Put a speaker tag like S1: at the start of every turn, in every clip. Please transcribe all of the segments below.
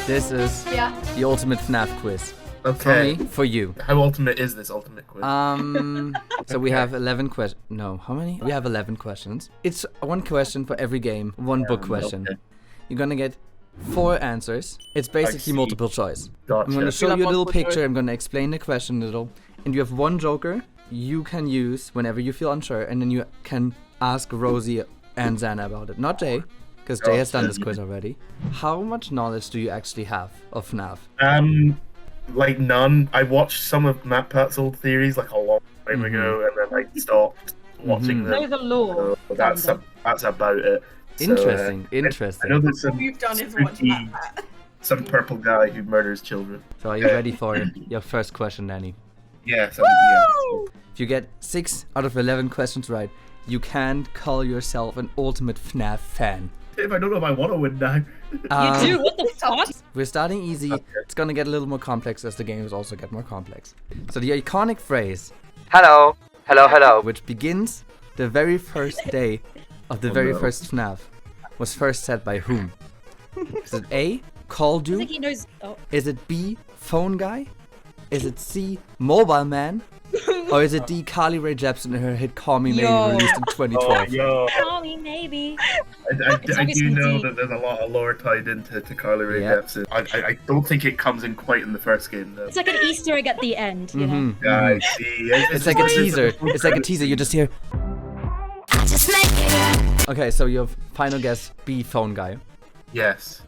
S1: This is the ultimate FNAF quiz.
S2: Okay.
S1: For me, for you.
S2: How ultimate is this ultimate quiz?
S1: So we have 11 questions. No, how many? We have 11 questions. It's one question for every game, one book question.
S2: Okay.
S1: You're gonna get 4 answers. It's basically multiple choice.
S2: Gotcha.
S1: I'm gonna show you a little picture. I'm gonna explain the question a little. And you have one joker you can use whenever you feel unsure. And then you can ask Rosie and Xana about it. Not Jay, because Jay has done this quiz already. How much knowledge do you actually have of FNAF?
S2: Like none. I watched some of Matt Pat's old theories like a long time ago, and then I stopped watching them.
S3: Know the law.
S2: So that's about it.
S1: Interesting,
S2: So,
S1: interesting.
S2: I know there's some
S3: All you've done is watch
S2: spooky,
S3: that.
S2: some purple guy who murders children.
S1: So are you ready for your first question, Danny?
S2: Yeah, yeah.
S1: If you get 6 out of 11 questions right, you can call yourself an ultimate FNAF fan.
S2: If I don't know if I want to win now.
S3: You do? What the fuck?
S1: We're starting easy. It's gonna get a little more complex as the games also get more complex. So the iconic phrase, hello, hello, hello, which begins the very first day of the very first FNAF, was first said by whom? Is it A, called
S3: I
S1: you?
S3: think he knows. Oh.
S1: Is it B, phone guy? Is it C, mobile man? Or is it D, Carly Rae Jepsen and her hit Call Me Maybe
S3: Yo.
S1: released in 2012?
S2: Yo.
S3: Call me maybe.
S2: I do
S3: obviously
S2: know
S3: D.
S2: that there's a lot of lore tied into Carly Rae Jepsen. I don't think it comes in quite in the first game though.
S3: It's like an Easter egg at the end, you know.
S2: Yeah, I see.
S1: It's like a teaser. It's like a teaser. You just hear. Okay, so your final guess, B, phone guy.
S2: Yes.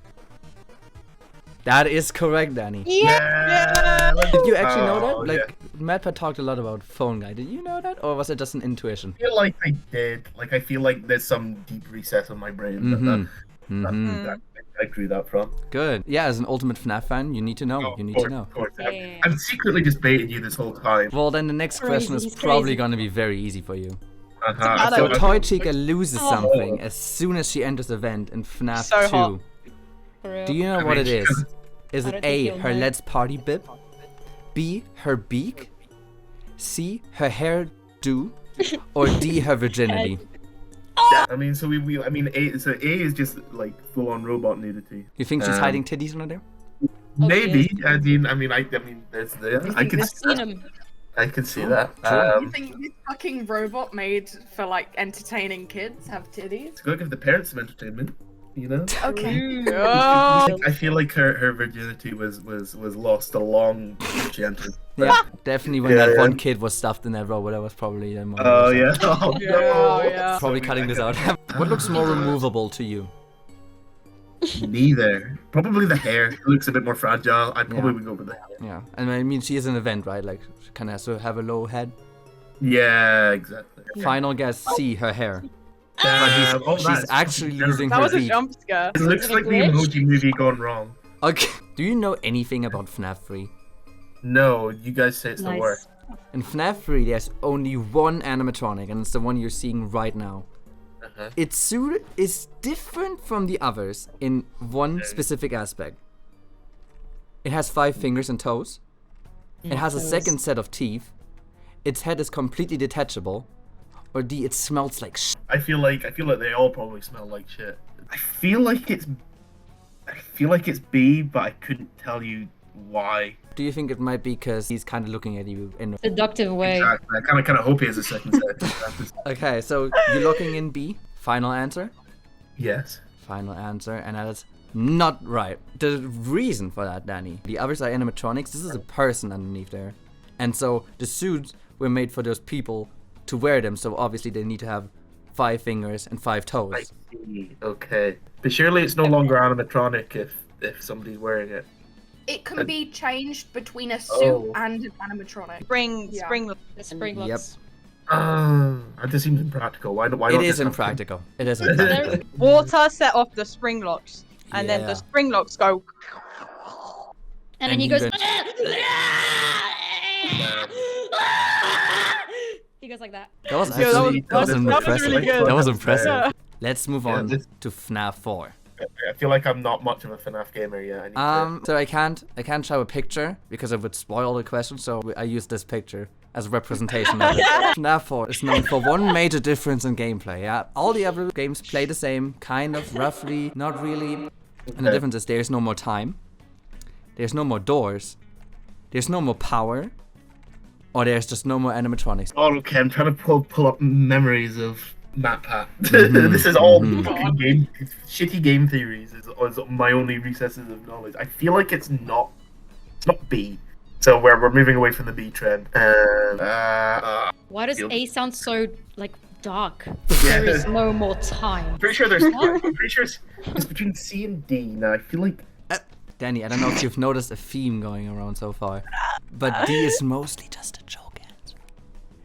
S1: That is correct, Danny.
S2: Yeah.
S1: Did you actually know
S2: Oh,
S1: that? Like, MadPat talked a lot about phone guy. Did you know that, or was it just an intuition?
S2: I feel like I did. Like I feel like there's some deep recess in my brain that I drew that from.
S1: Good. Yeah, as an ultimate FNAF fan, you need to know. You need to know.
S2: Of course.
S3: Yeah.
S2: I'm secretly just baiting you this whole time.
S1: Well, then the next question is
S3: He's
S1: probably
S3: crazy.
S1: going to be very easy for you.
S2: Uh-huh.
S1: So Toy Chica loses something as soon as she enters the vent in FNAF
S4: So
S1: 2.
S4: hot.
S3: For real.
S1: Do you know what it is? Is
S3: I
S1: it
S3: don't
S1: A,
S3: think you'll
S1: her
S3: know.
S1: Let's Party bib? B, her beak? C, her hairdo? Or D, her virginity?
S2: I mean, so I mean, A is just like full-on robot nudity.
S1: You think she's hiding titties under there?
S2: Maybe. I mean, there's the. I can
S3: I've
S2: see
S3: seen
S2: that.
S3: him.
S2: I can see that.
S4: You think this fucking robot made for like entertaining kids have titties?
S2: It's good to give the parents some entertainment. You know.
S4: Okay.
S2: I feel like her virginity was lost along she entered.
S1: Yeah, definitely when that
S2: Yeah.
S1: one kid was stuffed in that robot, that was probably the moment.
S2: Oh yeah. Oh,
S4: Yeah,
S2: no.
S4: yeah.
S1: Probably cutting this out. What looks more removable to you?
S2: Neither. Probably the hair. It looks a bit more fragile. I probably would go with the hair.
S1: Yeah, and I mean, she is an event, right? Like, she kind of has to have a low head.
S2: Yeah, exactly.
S1: Final guess, C, her hair. She's
S2: that's
S1: actually
S2: terrible.
S1: using
S4: That
S1: her
S4: was a
S1: beak.
S4: jump scare.
S2: It looks like the
S3: glitch?
S2: Emoji Movie gone wrong.
S1: Okay. Do you know anything about FNAF 3?
S2: No, you guys say it's the
S3: Nice.
S2: worst.
S1: In FNAF 3, there's only one animatronic, and it's the one you're seeing right now.
S2: Uh-huh.
S1: Its suit is different from the others in one specific aspect. It has 5 fingers and toes. It has a second set of teeth. Its head is completely detachable. Or D, it smells like sh.
S2: I feel like they all probably smell like shit. I feel like it's B, but I couldn't tell you why.
S1: Do you think it might be because he's kind of looking at you in...
S3: Seductive way.
S2: Exactly. I kind of hope he has a second set.
S1: Okay, so you're looking in B. Final answer?
S2: Yes.
S1: Final answer, and that is not right. The reason for that, Danny, the others are animatronics. This is a person underneath there. And so the suits were made for those people to wear them, so obviously they need to have 5 fingers and 5
S2: I
S1: toes.
S2: see. Okay. But surely it's no longer animatronic if somebody's wearing it.
S4: It can be changed between a suit
S2: Oh.
S4: and an animatronic.
S3: The
S1: Yep.
S3: Springlocks.
S2: That just seems impractical. Why
S1: It
S2: not
S1: is
S2: just have-
S1: impractical. It is impractical.
S4: Water set off the spring locks, and then
S1: Yeah.
S4: the spring locks go.
S3: And then
S1: And
S3: he
S1: he
S3: goes.
S1: went-
S3: He goes like that.
S1: That was
S4: Yeah,
S1: actually
S4: that was
S1: impressive.
S4: really good.
S1: That was impressive.
S4: Yeah.
S1: Let's move
S2: Yeah,
S1: on
S2: this-
S1: to FNAF 4.
S2: I feel like I'm not much of a FNAF gamer yet. I need to-
S1: So I can't show a picture because it would spoil the question. So I use this picture as a representation of it. FNAF 4 is known for one major difference in gameplay. Yeah, all the other games play the same, kind of roughly, not really. And the difference is there's no more time. there's no more doors, there's no more power, or there's just no more animatronics.
S2: Oh, okay, I'm trying to pull up memories of MatPat.
S1: Mhm,
S2: This is all
S1: mhm.
S2: fucking shitty game theories. Is my only recesses of knowledge. I feel like it's not B. So we're moving away from the B trend.
S3: Why does
S2: Field.
S3: A sound so like dark?
S2: Yeah.
S3: There is no more time.
S2: Pretty sure there's. I'm pretty sure it's between C and D. Now I feel like.
S1: Danny, I don't know if you've noticed a theme going around so far, but D is mostly just a joke answer.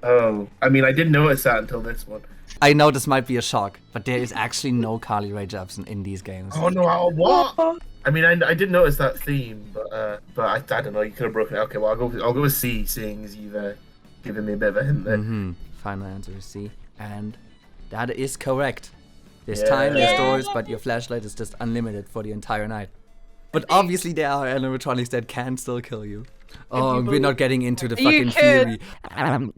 S2: Oh, I mean, I didn't notice that until this one.
S1: I know this might be a shock, but there is actually no Carly Rae Jepsen in these games.
S2: Oh no! What? I mean, I did notice that theme, but I don't know. You could have broken it. Okay, well, I'll go with C, seeing as you've given me a bit of a hint there.
S1: Final answer is C, and that is correct. There's
S2: Yeah.
S1: time, there's
S3: Yeah.
S1: doors, but your flashlight is just unlimited for the entire night. But obviously there are animatronics that can still kill you. Oh, we're not getting into the fucking theory.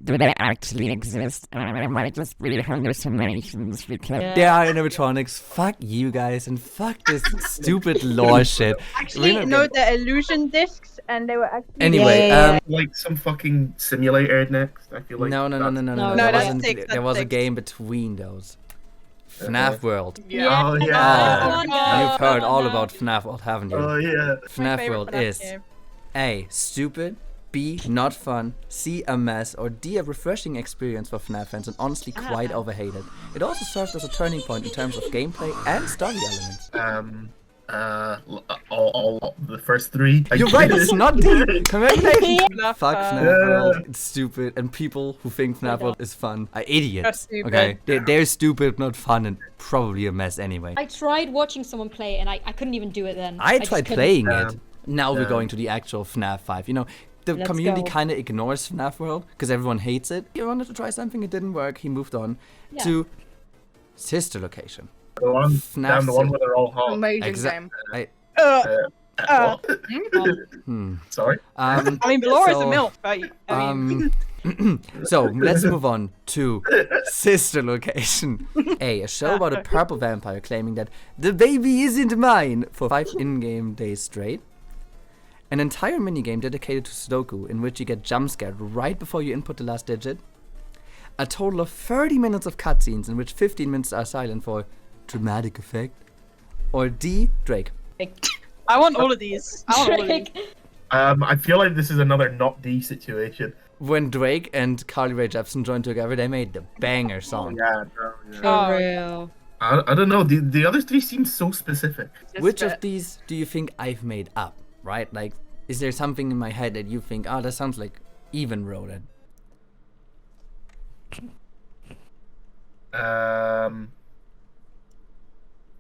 S5: Do they actually exist? Am I just really hallucinations? Because
S1: There are animatronics. Fuck you guys and fuck this stupid lore shit.
S6: Actually,
S1: We're not
S6: no,
S1: getting-
S6: they're illusion discs, and they were actually.
S1: Anyway,
S2: Like some fucking simulator next. I feel like.
S1: no.
S3: No,
S1: There
S3: that's
S1: wasn't.
S6: six,
S1: There was a
S6: that's
S1: game between those. FNAF World.
S2: Yeah. Oh yeah.
S3: Come on,
S6: Oh,
S1: You've heard
S3: come on
S1: all
S3: now.
S1: about FNAF World, haven't you?
S2: Oh yeah.
S1: FNAF World is A. Stupid, B. Not fun, C. A mess, or D. A refreshing experience for FNAF fans and honestly quite overhated. It also serves as a turning point in terms of gameplay and story elements.
S2: All the first three.
S1: You're right, it's not D. Congratulations.
S6: FNAF
S1: Fuck
S6: fun.
S1: FNAF World. It's stupid, and people who think FNAF World is fun are idiots.
S6: stupid.
S1: Okay, they're stupid, not fun, and probably a mess anyway.
S3: I tried watching someone play and I couldn't even do it then.
S1: I
S3: just
S1: tried
S3: couldn't.
S1: playing it. Now we're
S2: Yeah.
S1: going to the actual FNAF 5. You know, the
S3: Let's
S1: community
S3: go.
S1: kind of ignores FNAF World because everyone hates it. He wanted to try something, it didn't work. He moved on
S3: Yeah.
S1: to Sister Location.
S2: The one,
S1: FNAF
S2: damn, the one
S1: Sim-
S2: where they're all hot.
S6: Amazing
S1: Exact-
S6: game.
S2: What?
S1: Hmm.
S2: Sorry.
S6: I mean, Laura's
S1: so,
S6: a MILF, but I mean,
S1: So let's move on to Sister Location. A show about a purple vampire claiming that the baby isn't mine for 5 in-game days straight. An entire minigame dedicated to Sudoku in which you get jump scared right before you input the last digit. A total of 30 minutes of cutscenes in which 15 minutes are silent for dramatic effect. Or D. Drake.
S6: I want all of these. I want all of these.
S3: Drake.
S2: I feel like this is another not D situation.
S1: When Drake and Carly Rae Jepsen joined together, they made the banger song.
S2: Yeah, no, yeah.
S3: For
S6: Oh.
S3: real.
S2: I don't know. The other three seem so specific.
S1: Which of these do you think I've made up, right? Like, is there something in my head that you think, oh, that sounds like even wrote it?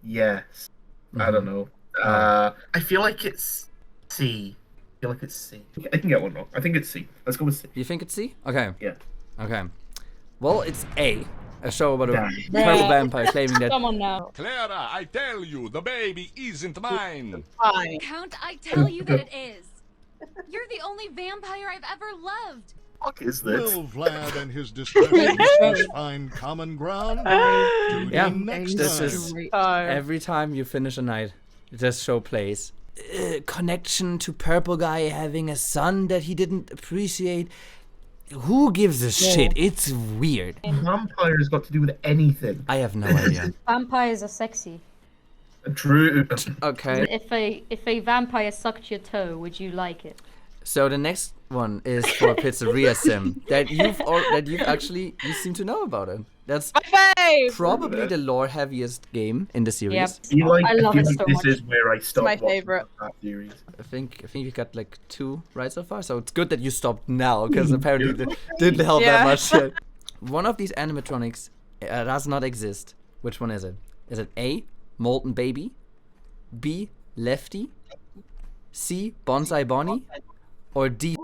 S2: Yes. I don't know. I feel like it's C. I feel like it's C. I can get one wrong. I think it's C. Let's go with C.
S1: You think it's C? Okay.
S2: Yeah.
S1: Okay. Well, it's A. A show about a
S2: Damn.
S1: purple
S3: Bruh.
S1: vampire claiming that.
S3: Come on now.
S7: Clara, I tell you, the baby isn't mine.
S6: Fine.
S8: Count, I tell you that it is. You're the only vampire I've ever loved.
S2: What is this?
S7: Will Vlad and his distressing sisters find common ground? Tune
S1: Yeah,
S7: in next
S1: this
S7: time.
S1: is
S6: So,
S1: every time you finish a night, this show plays. Connection to purple guy having a son that he didn't appreciate. Who gives a shit? It's weird.
S2: Vampires got to do with anything.
S1: I have no idea.
S3: Vampires are sexy.
S2: True.
S1: Okay.
S3: If a vampire sucked your toe, would you like it?
S1: So the next one is for Pizzeria Sim that you've actually you seem to know about it. That's
S6: my fave.
S1: probably the lore heaviest game in the series.
S3: Yep.
S2: I feel like,
S3: I love
S2: feel
S3: it
S2: like
S3: so
S2: this
S3: much.
S2: is where I stopped
S6: my
S2: watching
S6: favorite.
S2: that series.
S1: I think you got like 2 right so far, so it's good that you stopped now because apparently it didn't help that
S6: Yeah.
S1: much yet. One of these animatronics does not exist. Which one is it? Is it A, Molten Baby, B, Lefty, C, Bonsai Bonnie, or D?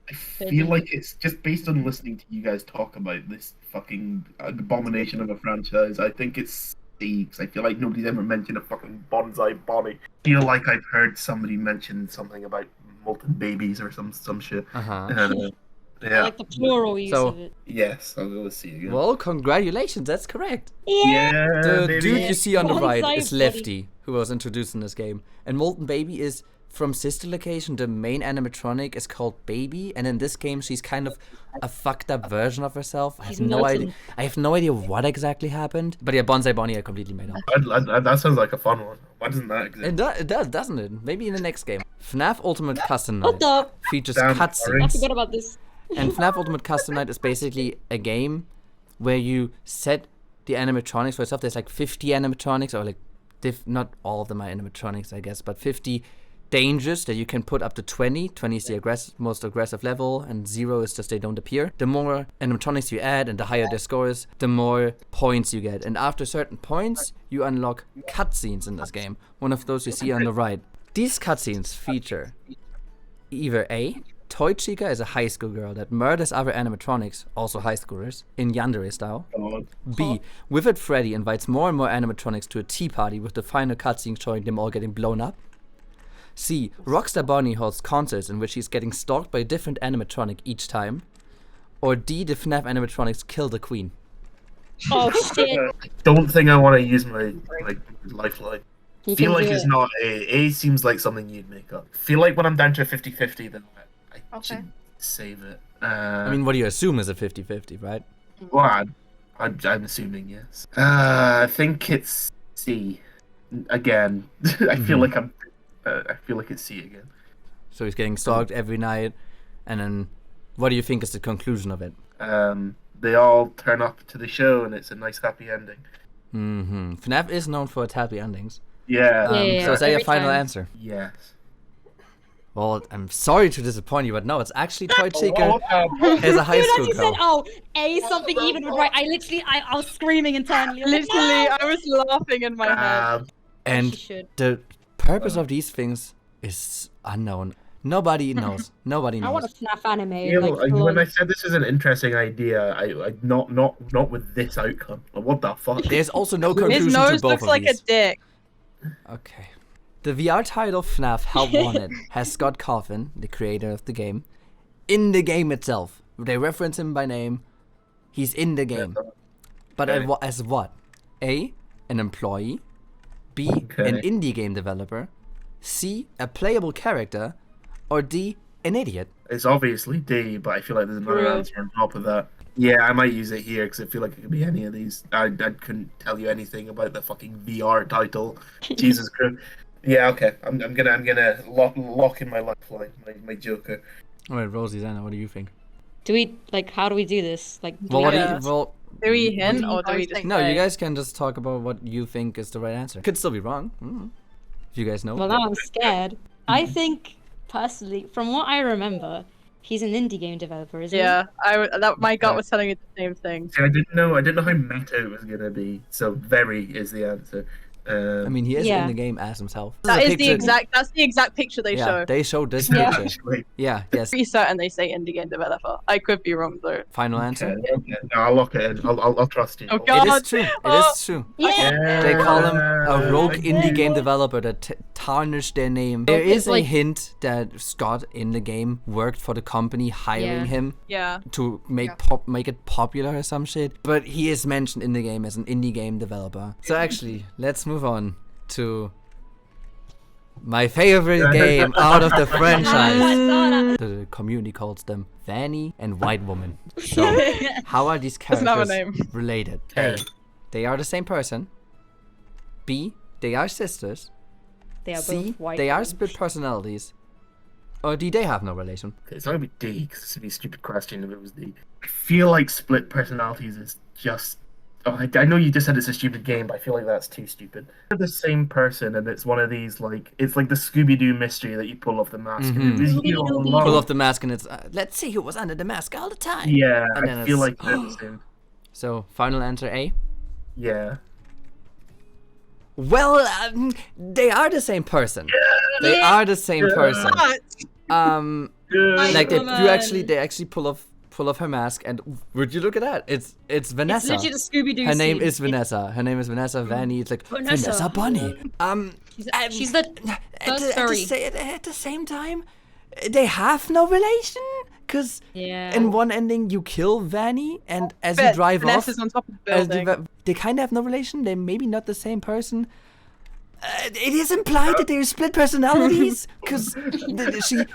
S2: I feel like it's just based on listening to you guys talk about this fucking abomination of a franchise. I think it's C, because I feel like nobody's ever mentioned a fucking bonsai Bonnie. I feel like I've heard somebody mention something about molten babies or some shit.
S1: Uh-huh.
S3: I
S2: Yeah.
S3: like the plural use
S1: So-
S3: of it.
S2: Yes, I'll go with C again.
S1: Well, congratulations, that's correct.
S2: Yeah,
S1: The
S2: baby.
S1: dude you see on the right
S3: Bonsai
S1: is
S3: buddy.
S1: Lefty, who was introduced in this game. And Molten Baby is from Sister Location. The main animatronic is called Baby, and in this game she's kind of a fucked up version of herself. I
S3: She's
S1: have no
S3: molten.
S1: idea. I have no idea what exactly happened. But yeah, Bonsai Bonnie I completely made up.
S2: That sounds like a fun one. Why doesn't that exist?
S1: It does, doesn't it? Maybe in the next game. FNAF Ultimate Custom
S3: What
S1: Night
S3: the?
S1: features
S2: Damn,
S3: I
S1: cutscenes.
S3: forgot about this.
S1: And FNAF Ultimate Custom Night is basically a game where you set the animatronics for yourself. There's like 50 animatronics, or like, not all of them are animatronics, I guess, but 50 dangers that you can put up to 20. 20 is the most aggressive level, and 0 is just they don't appear. The more animatronics you add and the higher their score is, the more points you get. And after certain points, you unlock cutscenes in this game. One of those you see on the right. These cutscenes feature either A, Toy Chica is a high school girl that murders other animatronics, also high schoolers, in yandere style.
S2: God.
S1: B, Withered Freddy invites more and more animatronics to a tea party with the final cutscene showing them all getting blown up. C, Rockstar Bonnie holds concerts in which she's getting stalked by a different animatronic each time. Or D, the FNAF animatronics kill the queen.
S3: Oh shit.
S2: Don't think I want to use my lifeline.
S3: You
S2: Feel
S3: can
S2: like
S3: do
S2: it's
S3: it.
S2: not A. A seems like something you'd make up. Feel like when I'm down to a 50-50, then I
S4: Okay.
S2: should save it.
S1: I mean, what do you assume is a 50-50, right?
S2: well, I'm assuming yes. I think it's C. Again, I feel like I feel like it's C again.
S1: So he's getting stalked every night, and then what do you think is the conclusion of it?
S2: They all turn up to the show, and it's a nice happy ending.
S1: FNAF is known for its happy endings.
S2: Yeah.
S3: Yeah,
S1: So is that your
S3: every
S1: final
S3: time.
S1: answer?
S2: Yes.
S1: Well, I'm sorry to disappoint you, but no, it's actually Toy Chica
S2: Oh,
S1: as a high
S3: Dude,
S1: school
S3: as you
S1: girl.
S3: said, oh, A something even would right. I was screaming internally. I was like,
S6: Literally,
S3: no!
S6: I was laughing in my head.
S1: And
S3: She should.
S1: the purpose of these things is unknown. Nobody knows. Nobody
S3: I want
S1: knows.
S3: a FNAF anime.
S2: Yeah,
S3: like,
S2: well,
S3: full
S2: when
S3: on.
S2: I said this is an interesting idea, I not with this outcome. What the fuck?
S1: There's also no
S6: His
S1: conclusion to
S6: nose
S1: both
S6: looks
S1: of
S6: like
S1: these.
S6: a dick.
S1: Okay. The VR title FNAF Help Wanted has Scott Cawthon, the creator of the game, in the game itself. They reference him by name. He's in the game. But as what? A, an employee. B, an indie game developer. C, a playable character. Or D, an idiot.
S2: It's obviously D, but I feel like there's another
S3: True.
S2: answer on top of that. Yeah, I might use it here because I feel like it could be any of these. I couldn't tell you anything about the fucking VR title. Jesus Christ. Yeah, okay. I'm gonna lock in my lifeline, my Joker.
S1: Alright, Rosie, Zana, what do you think?
S3: Do we like? How do we do this? Like, do
S1: Well,
S3: we
S1: what do
S3: have-
S1: you, well,
S6: Do we hint
S4: do you
S6: or do we
S4: guys
S6: just
S4: think?
S1: no,
S6: say?
S1: you guys can just talk about what you think is the right answer. Could still be wrong. If you guys know.
S3: Well, now I'm scared. I think personally, from what I remember, he's an indie game developer, isn't
S6: Yeah, my gut was telling me the same thing.
S2: See, I didn't know how meta it was gonna be. So very is the answer.
S1: I mean, he is
S3: Yeah.
S1: in the game as himself.
S6: That's
S1: a
S6: the
S1: picture-
S6: exact picture they
S1: Yeah,
S6: show.
S1: they showed this
S3: Yeah.
S1: picture.
S2: Actually,
S1: Yeah, yes.
S6: Pretty certain they say indie game developer. I could be wrong though.
S1: Final answer.
S2: okay. No, I'll lock it in. I'll trust you.
S6: Oh,
S1: It
S6: God.
S1: is true. It
S6: Oh.
S1: is true.
S3: he? Yeah.
S1: They call him a rogue
S2: I
S1: indie
S2: knew
S1: game
S2: it.
S1: developer that tarnished their name. There
S3: It's
S1: is a
S3: like-
S1: hint that Scott in the game worked for the company hiring
S3: Yeah.
S1: him
S6: Yeah.
S1: to make make it popular or some shit. But he is mentioned in the game as an indie game developer. So actually, let's move on to my favorite game out of the franchise. The community calls them Vanny and White Woman. So, how are these
S6: Doesn't have a
S1: characters
S6: name.
S1: related? A, they are the same person. B, they are sisters.
S3: They are
S1: C,
S3: both white.
S1: they are
S3: women.
S1: split personalities. Or D, they have no relation.
S2: Okay, it's not gonna be D because this would be a stupid question if it was D. I feel like split personalities is just. Oh, I know you just said it's a stupid game, but I feel like that's too stupid. They're the same person, and it's one of these it's like the Scooby-Doo mystery that you pull off the mask. And it was you all along.
S1: Pull off the mask and it's, let's see who was under the mask all the time.
S2: Yeah,
S1: And then
S2: I feel
S1: it's-
S2: like they're the same.
S1: So, final answer A.
S2: Yeah.
S1: Well, they are the same person. They are the same person.
S6: What?
S1: Like they
S3: come
S1: actually pull off her mask, and would you look at that? It's
S3: It's
S1: Vanessa.
S3: literally the Scooby Doo.
S1: Her name is Vanessa. Her name is Vanessa Vanny. It's like Vanessa Bunny.
S3: She's the first furry.
S1: At the same time, they have no relation. Because
S3: Yeah.
S1: in one ending, you kill Vanny, and as you drive off,
S6: Vanessa's on top of the building.
S1: they kind of have no relation. They're maybe not the same person. It is implied that they're split personalities because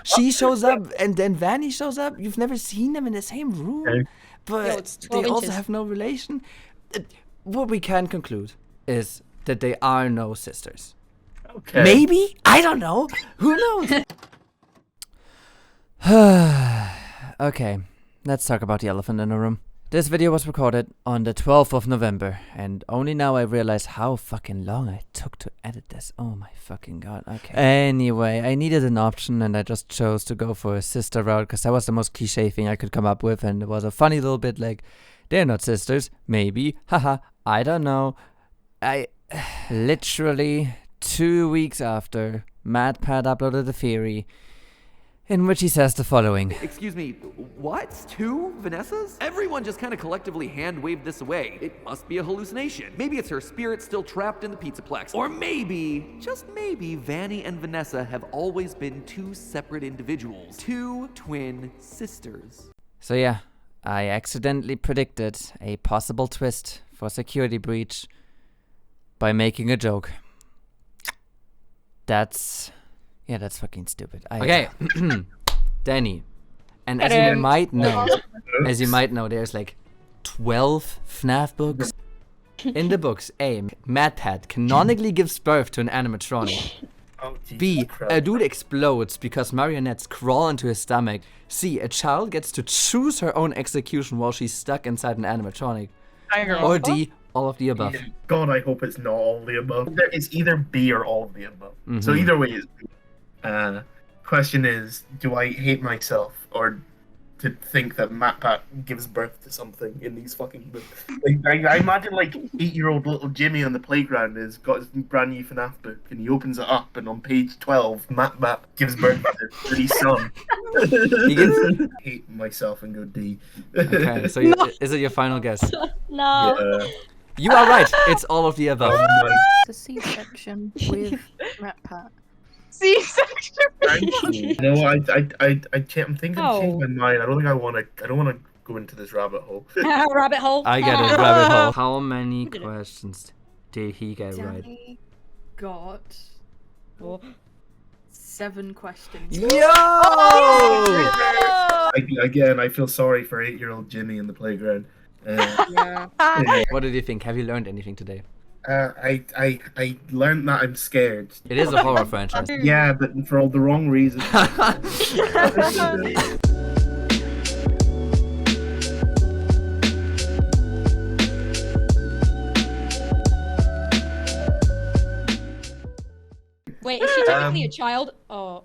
S1: she shows up and then Vanny shows up. You've never seen them in the same room, but
S3: Yo, it's
S1: they
S3: 12
S1: also
S3: inches.
S1: have no relation. What we can conclude is that they are no sisters.
S2: Okay.
S1: Maybe? I don't know. Who knows? Okay, let's talk about the elephant in the room. This video was recorded on the 12th of November, and only now I realize how fucking long I took to edit this. Oh my fucking god, okay. Anyway, I needed an option, and I just chose to go for a sister route, because that was the most cliche thing I could come up with, and it was a funny little bit like, they're not sisters, maybe, haha, I don't know. I literally 2 weeks after MadPad uploaded the theory, in which he says the following.
S9: Excuse me, what? 2 Vanessas? Everyone just kind of collectively hand-waved this away. It must be a hallucination. Maybe it's her spirit still trapped in the Pizzaplex. Or maybe, just maybe, Vanny and Vanessa have always been 2 separate individuals. 2 twin sisters.
S1: So yeah, I accidentally predicted a possible twist for Security Breach by making a joke. That's fucking stupid. Okay, Danny, and as you might know, there's like 12 FNAF books. In the books, A, MadPad canonically gives birth to an animatronic.
S2: Oh, Jesus
S1: B,
S2: Christ.
S1: a dude explodes because marionettes crawl into his stomach. C, a child gets to choose her own execution while she's stuck inside an animatronic. Or D, all of the above.
S2: God, I hope it's not all of the above. It's either B or all of the above. So
S1: Mhm.
S2: either way is B. Question is, do I hate myself or to think that MatPat gives birth to something in these fucking books? Like, I imagine like 8-year-old little Jimmy on the playground has got his brand new FNAF book and he opens it up and on page 12, MatPat gives birth to his son.
S1: He gives-
S2: hate myself and go D.
S1: Okay, so is it your final guess?
S3: No.
S2: Yeah.
S1: You are right. It's all of the above.
S4: The C-section with MatPat.
S6: C-section.
S2: Thank you. You know what? I'm thinking
S3: Oh.
S2: change my mind. I don't think I want to go into this rabbit hole.
S3: Rabbit hole.
S1: I get it, rabbit hole. How many questions did he get right?
S4: Danny got 7 questions.
S1: Yo!
S2: I feel sorry for 8-year-old Jimmy in the playground.
S4: Yeah.
S1: What did you think? Have you learned anything today?
S2: I learned that I'm scared.
S1: It is a horror franchise.
S2: Yeah, but for all the wrong reasons.
S3: Wait, is she technically a child? Oh.